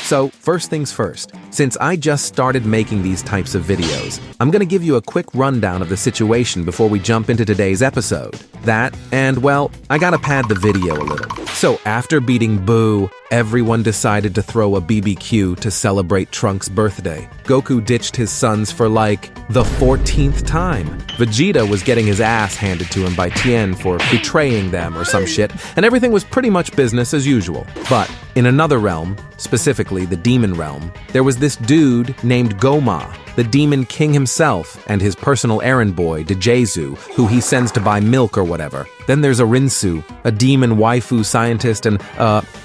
So, first things first, since I just started making these types of videos, I'm gonna give you a quick rundown of the situation before we jump into today's episode. That, and well, I gotta pad the video a little. So after beating Boo, everyone decided to throw a BBQ to celebrate Trunks' birthday. Goku ditched his sons for like the 14th time. Vegeta was getting his ass handed to him by Tien for betraying them or some shit, and everything was pretty much business as usual. But in another realm, specifically the demon realm, there was this dude named Goma, the demon king himself, and his personal errand boy, Dejezu, who he sends to buy milk or whatever. Then there's Arinsu, a demon waifu scientist, and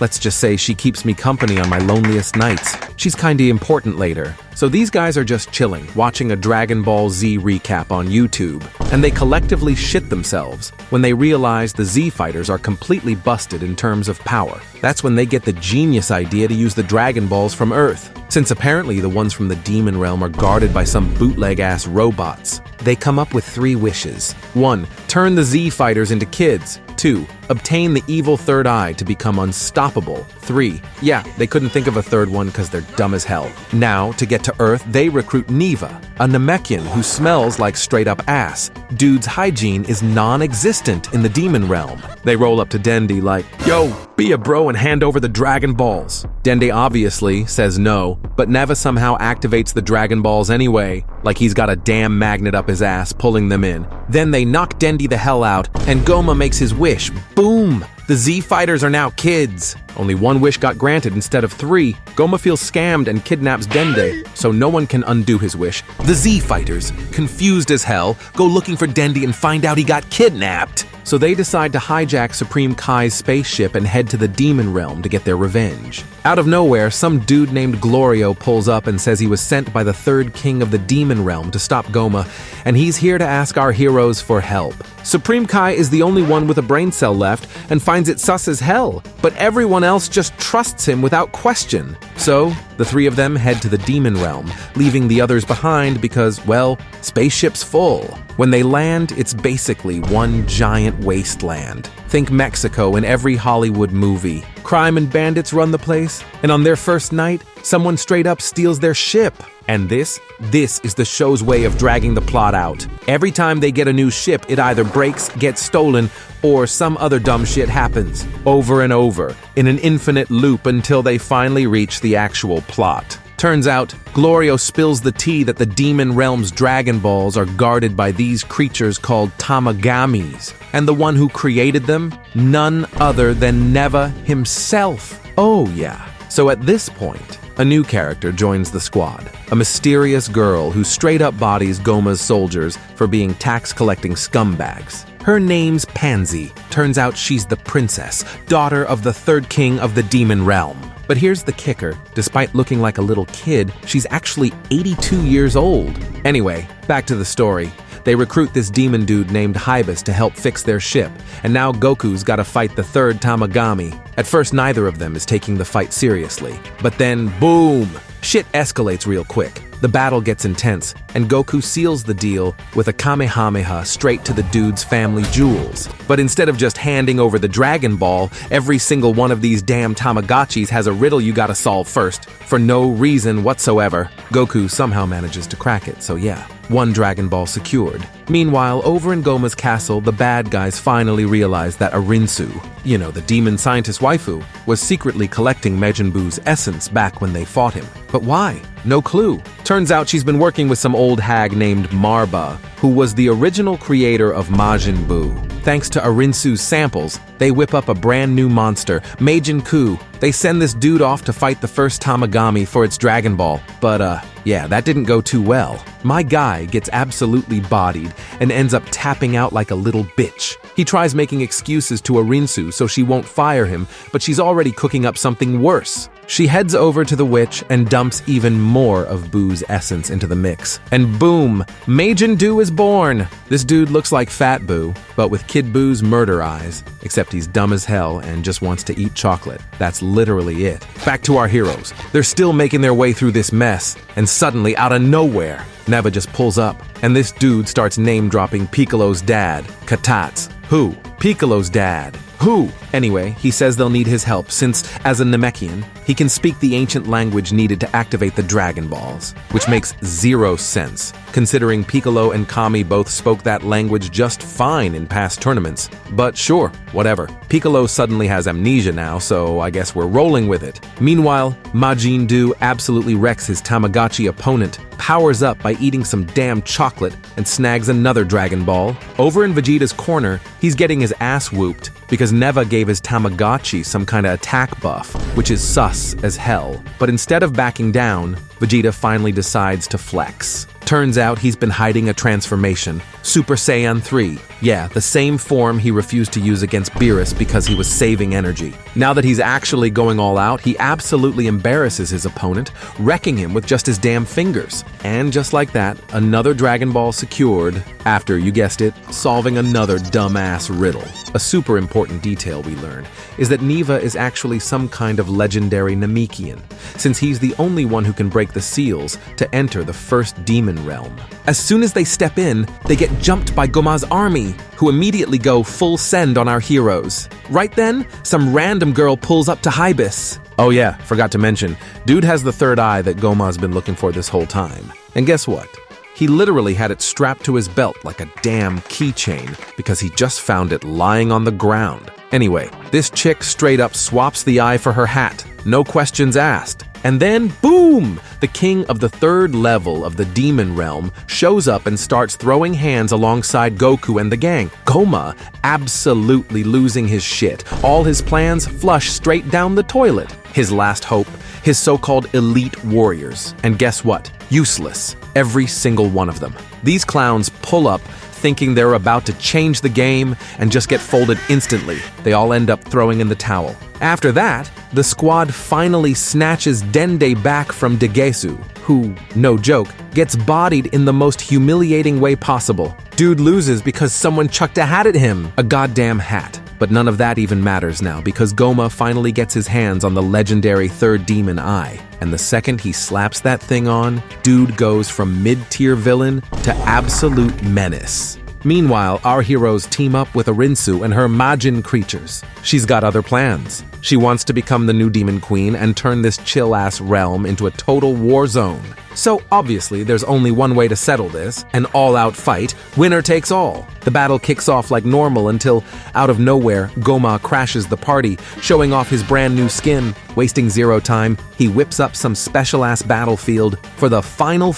let's just say she keeps me company on my loneliest nights. She's kinda important later. So these guys are just chilling, watching a Dragon Ball Z recap on YouTube, and they collectively shit themselves when they realize the Z fighters are completely busted in terms of power. That's when they get the genius idea to use the Dragon Balls from Earth, since apparently the ones from the demon realm are guarded by some bootleg-ass robots. They come up with 3 wishes. 1. Turn the Z fighters into kids. 2. Obtain the evil third eye to become unstoppable. 3. Yeah, they couldn't think of a third one because they're dumb as hell. Now, to get to Earth, they recruit Neva, a Namekian who smells like straight-up ass. Dude's hygiene is non-existent in the demon realm. They roll up to Dende like, "Yo, be a bro and hand over the Dragon Balls." Dende obviously says no, but Neva somehow activates the Dragon Balls anyway, like he's got a damn magnet up his ass pulling them in. Then they knock Dende the hell out, and Goma makes his wish. Boom! The Z fighters are now kids. Only 1 wish got granted instead of 3. Goma feels scammed and kidnaps Dende, so no one can undo his wish. The Z fighters, confused as hell, go looking for Dende and find out he got kidnapped. So they decide to hijack Supreme Kai's spaceship and head to the demon realm to get their revenge. Out of nowhere, some dude named Glorio pulls up and says he was sent by the 3rd king of the demon realm to stop Goma, and he's here to ask our heroes for help. Supreme Kai is the only one with a brain cell left and finds it sus as hell, but everyone else just trusts him without question. So, the 3 of them head to the demon realm, leaving the others behind because, well, spaceship's full. When they land, it's basically one giant wasteland. Think Mexico in every Hollywood movie. Crime and bandits run the place, and on their first night, someone straight up steals their ship. And this is the show's way of dragging the plot out. Every time they get a new ship, it either breaks, gets stolen, or some other dumb shit happens. Over and over, in an infinite loop until they finally reach the actual plot. Turns out, Glorio spills the tea that the demon realm's Dragon Balls are guarded by these creatures called Tamagamis. And the one who created them? None other than Neva himself. Oh yeah. So at this point, a new character joins the squad. A mysterious girl who straight up bodies Goma's soldiers for being tax-collecting scumbags. Her name's Pansy. Turns out she's the princess, daughter of the 3rd king of the demon realm. But here's the kicker. Despite looking like a little kid, she's actually 82 years old. Anyway, back to the story. They recruit this demon dude named Hybus to help fix their ship, and now Goku's gotta fight the 3rd Tamagami. At first, neither of them is taking the fight seriously. But then, boom! Shit escalates real quick. The battle gets intense, and Goku seals the deal with a Kamehameha straight to the dude's family jewels. But instead of just handing over the Dragon Ball, every single one of these damn Tamagotchis has a riddle you gotta solve first, for no reason whatsoever. Goku somehow manages to crack it, so yeah, 1 Dragon Ball secured. Meanwhile, over in Goma's castle, the bad guys finally realize that Arinsu, you know, the demon scientist waifu, was secretly collecting Majin Buu's essence back when they fought him. But why? No clue. Turns out she's been working with some old hag named Marba, who was the original creator of Majin Buu. Thanks to Arinsu's samples, they whip up a brand new monster, Majin Ku. They send this dude off to fight the first Tamagami for its Dragon Ball. But yeah, that didn't go too well. My guy gets absolutely bodied and ends up tapping out like a little bitch. He tries making excuses to Arinsu so she won't fire him, but she's already cooking up something worse. She heads over to the witch and dumps even more of Buu's essence into the mix. And boom, Majin Buu is born! This dude looks like Fat Buu, but with Kid Buu's murder eyes, except he's dumb as hell and just wants to eat chocolate. That's literally it. Back to our heroes. They're still making their way through this mess, and suddenly, out of nowhere, Neva just pulls up, and this dude starts name-dropping Piccolo's dad, Katats. Who? Piccolo's dad. Who? Anyway, he says they'll need his help since, as a Namekian, he can speak the ancient language needed to activate the Dragon Balls, which makes zero sense, considering Piccolo and Kami both spoke that language just fine in past tournaments. But sure, whatever. Piccolo suddenly has amnesia now, so I guess we're rolling with it. Meanwhile, Majin Buu absolutely wrecks his Tamagotchi opponent, powers up by eating some damn chocolate, and snags another Dragon Ball. Over in Vegeta's corner, he's getting his ass whooped because Neva gave his Tamagotchi some kind of attack buff, which is sus as hell. But instead of backing down, Vegeta finally decides to flex. Turns out he's been hiding a transformation, Super Saiyan 3. Yeah, the same form he refused to use against Beerus because he was saving energy. Now that he's actually going all out, he absolutely embarrasses his opponent, wrecking him with just his damn fingers. And just like that, another Dragon Ball secured, after, you guessed it, solving another dumbass riddle. A super important detail we learn is that Neva is actually some kind of legendary Namekian, since he's the only one who can break the seals to enter the first demon realm. As soon as they step in, they get jumped by Goma's army, who immediately go full send on our heroes. Right then, some random girl pulls up to Hibis. Oh yeah, forgot to mention, dude has the third eye that Goma's been looking for this whole time. And guess what? He literally had it strapped to his belt like a damn keychain because he just found it lying on the ground. Anyway, this chick straight up swaps the eye for her hat, no questions asked. And then, boom! The king of the third level of the demon realm shows up and starts throwing hands alongside Goku and the gang. Goma absolutely losing his shit. All his plans flush straight down the toilet. His last hope, his so-called elite warriors. And guess what? Useless. Every single one of them. These clowns pull up thinking they're about to change the game and just get folded instantly. They all end up throwing in the towel. After that, the squad finally snatches Dende back from Degesu, who, no joke, gets bodied in the most humiliating way possible. Dude loses because someone chucked a hat at him. A goddamn hat. But none of that even matters now because Goma finally gets his hands on the legendary third demon eye. And the second he slaps that thing on, dude goes from mid-tier villain to absolute menace. Meanwhile, our heroes team up with Arinsu and her Majin creatures. She's got other plans. She wants to become the new demon queen and turn this chill-ass realm into a total war zone. So obviously, there's only one way to settle this, an all-out fight, winner takes all. The battle kicks off like normal until, out of nowhere, Goma crashes the party, showing off his brand new skin. Wasting zero time, he whips up some special-ass battlefield for the final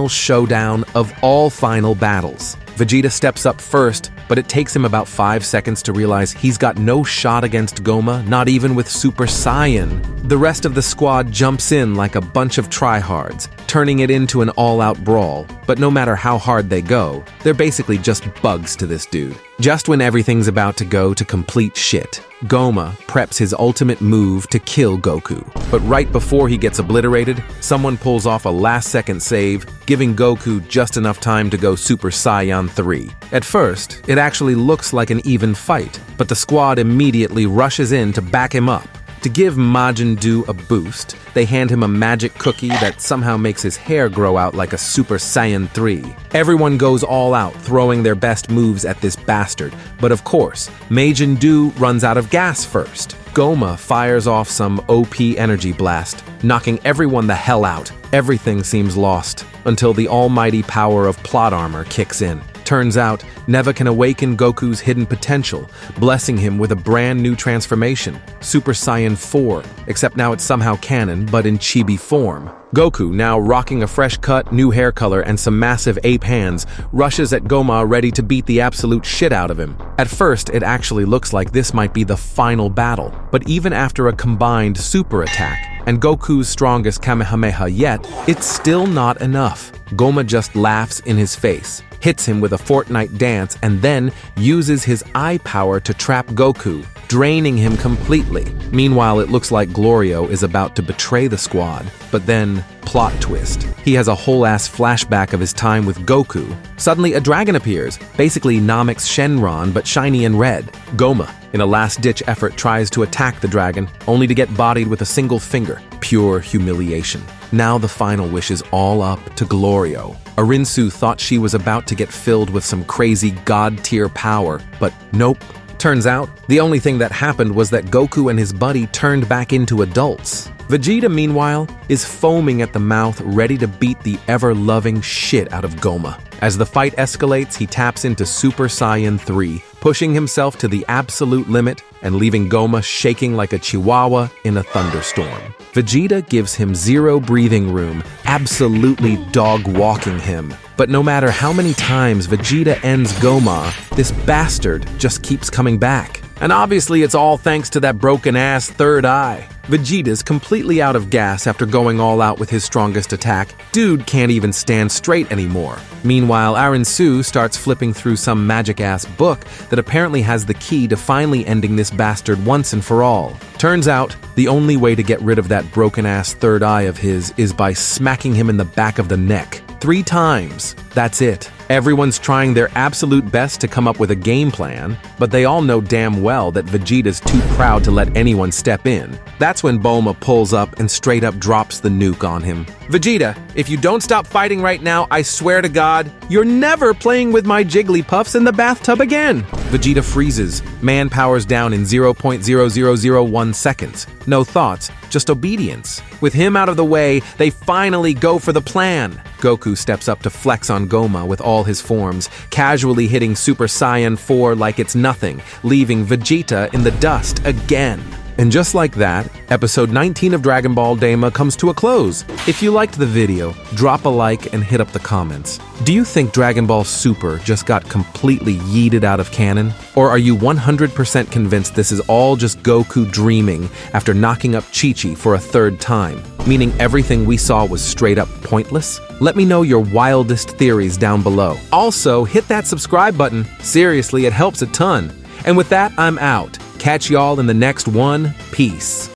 showdown of all final battles. Vegeta steps up first, but it takes him about 5 seconds to realize he's got no shot against Goma, not even with Super Saiyan. The rest of the squad jumps in like a bunch of tryhards, turning it into an all-out brawl. But no matter how hard they go, they're basically just bugs to this dude. Just when everything's about to go to complete shit, Goma preps his ultimate move to kill Goku. But right before he gets obliterated, someone pulls off a last-second save, giving Goku just enough time to go Super Saiyan 3. At first, it actually looks like an even fight, but the squad immediately rushes in to back him up. To give Majin Buu a boost, they hand him a magic cookie that somehow makes his hair grow out like a Super Saiyan 3. Everyone goes all out, throwing their best moves at this bastard. But of course, Majin Buu runs out of gas first. Goma fires off some OP energy blast, knocking everyone the hell out. Everything seems lost, until the almighty power of plot armor kicks in. Turns out, Neva can awaken Goku's hidden potential, blessing him with a brand new transformation, Super Saiyan 4, except now it's somehow canon, but in chibi form. Goku, now rocking a fresh cut, new hair color, and some massive ape hands, rushes at Goma ready to beat the absolute shit out of him. At first, it actually looks like this might be the final battle, but even after a combined super attack, and Goku's strongest Kamehameha yet, it's still not enough. Goma just laughs in his face, hits him with a Fortnite dance, and then uses his eye power to trap Goku, draining him completely. Meanwhile, it looks like Glorio is about to betray the squad, but then, plot twist. He has a whole-ass flashback of his time with Goku. Suddenly, a dragon appears, basically Namek's Shenron, but shiny and red. Goma, in a last-ditch effort, tries to attack the dragon, only to get bodied with a single finger. Pure humiliation. Now the final wish is all up to Glorio. Arinsu thought she was about to get filled with some crazy god-tier power, but nope. Turns out, the only thing that happened was that Goku and his buddy turned back into adults. Vegeta, meanwhile, is foaming at the mouth, ready to beat the ever-loving shit out of Goma. As the fight escalates, he taps into Super Saiyan 3, pushing himself to the absolute limit and leaving Goma shaking like a chihuahua in a thunderstorm. Vegeta gives him zero breathing room, absolutely dog-walking him. But no matter how many times Vegeta ends Goma, this bastard just keeps coming back. And obviously it's all thanks to that broken-ass third eye. Vegeta's completely out of gas after going all out with his strongest attack. Dude can't even stand straight anymore. Meanwhile, Arinsu starts flipping through some magic-ass book that apparently has the key to finally ending this bastard once and for all. Turns out, the only way to get rid of that broken-ass third eye of his is by smacking him in the back of the neck. 3 times. That's it. Everyone's trying their absolute best to come up with a game plan, but they all know damn well that Vegeta's too proud to let anyone step in. That's when Bulma pulls up and straight up drops the nuke on him. Vegeta, if you don't stop fighting right now, I swear to God, you're never playing with my Jigglypuffs in the bathtub again. Vegeta freezes. Man powers down in 0.0001 seconds. No thoughts, just obedience. With him out of the way, they finally go for the plan. Goku steps up to flex on Goma with all his forms, casually hitting Super Saiyan 4 like it's nothing, leaving Vegeta in the dust again. And just like that, episode 19 of Dragon Ball Daima comes to a close. If you liked the video, drop a like and hit up the comments. Do you think Dragon Ball Super just got completely yeeted out of canon? Or are you 100% convinced this is all just Goku dreaming after knocking up Chi-Chi for a 3rd time, meaning everything we saw was straight up pointless? Let me know your wildest theories down below. Also, hit that subscribe button. Seriously, it helps a ton. And with that, I'm out. Catch y'all in the next one. Peace.